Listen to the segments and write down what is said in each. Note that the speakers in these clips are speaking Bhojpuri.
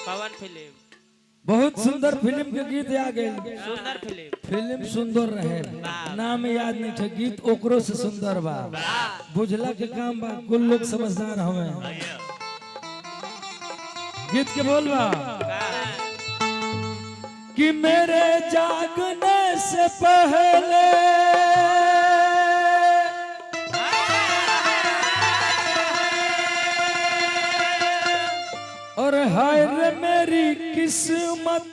कौन फिल्म? बहुत सुंदर फिल्म के गीत आ गए। सुंदर फिल्म सुंदर रहे, नाम याद नहीं थे, गीत ओकरो से सुंदर बा। बुझला के काम बा, कुल लोग समझदार हमें। गीत के बोल बा कि मेरे जागने से पहले और हाय रे मेरी किस्मत,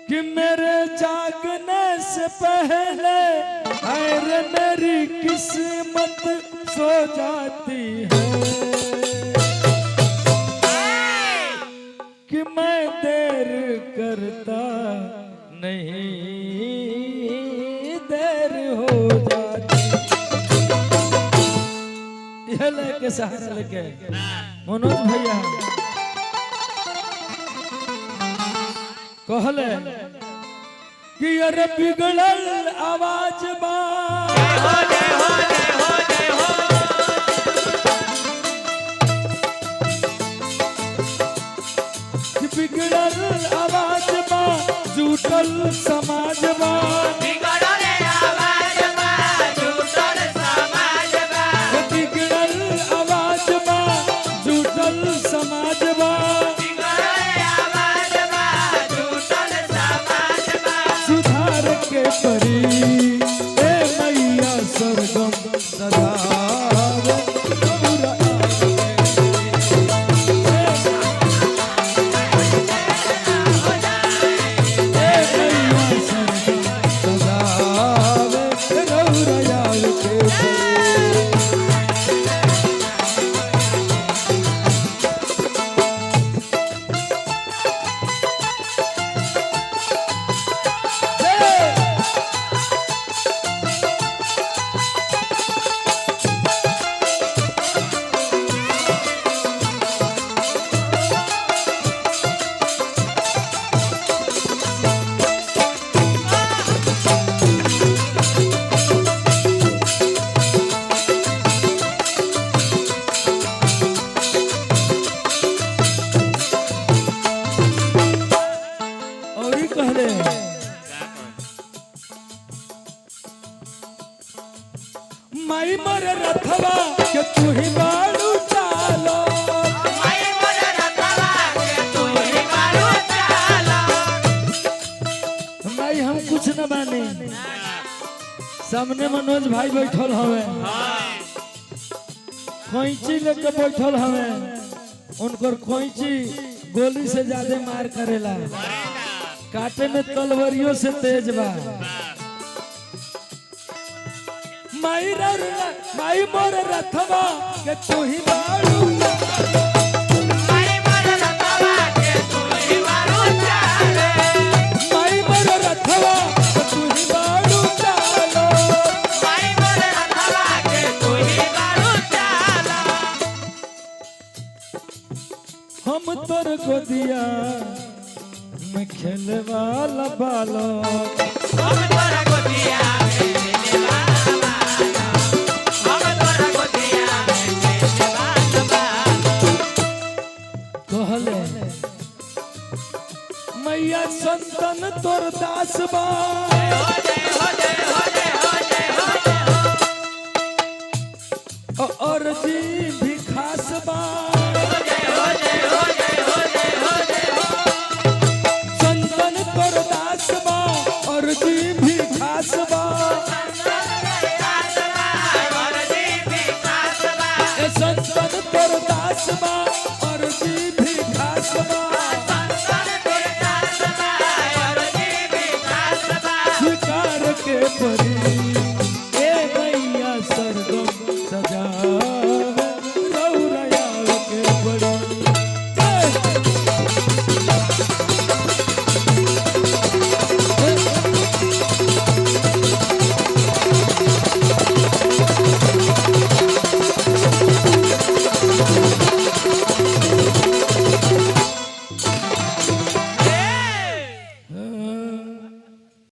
कि मेरे जागने से पहले हाय रे मेरी किस्मत सो जाती है, कि मैं देर करता नहीं देर हो जाती। यह लेके सहारा लेके मनोज भैया कहले कि अरे बिगड़ल आवाज बा, बिगड़ल आवाज बा, झूठल समाज बा, बिगड़ल आवाज बा, झूठल समाज बा, बिगड़ल आवाज बा, झूठल समाज बा, बिगड़ल आवाज बा, झूठल समाज बा, सुधार के परी ए मैया सरगम सदावे गौरा माई मर रथवा के तू ही बाड़ू चालो, माई मर रथवा के तू ही बाड़ू चालो, माई हम कुछ न बानी, सामने मनोज भाई बैठल हवे, खोइची लेके बैठल हवे, उनकर खोइची गोली से ज्यादा मार करेला, काटे में तलवारियों से तेज बा। माई मोर रथवा के तू ही बाड़ू, माई मोर रथवा के तू ही बाड़ू चालो, माई मोर रथवा के तू ही बाड़ू चालो, माई मोर रथवा के तू ही बाड़ू चालो, हम तोर गोदिया में खेले वाला बालो, हम तोर गोदिया मैया संतन तोर दास बा, और जी भी खास बा,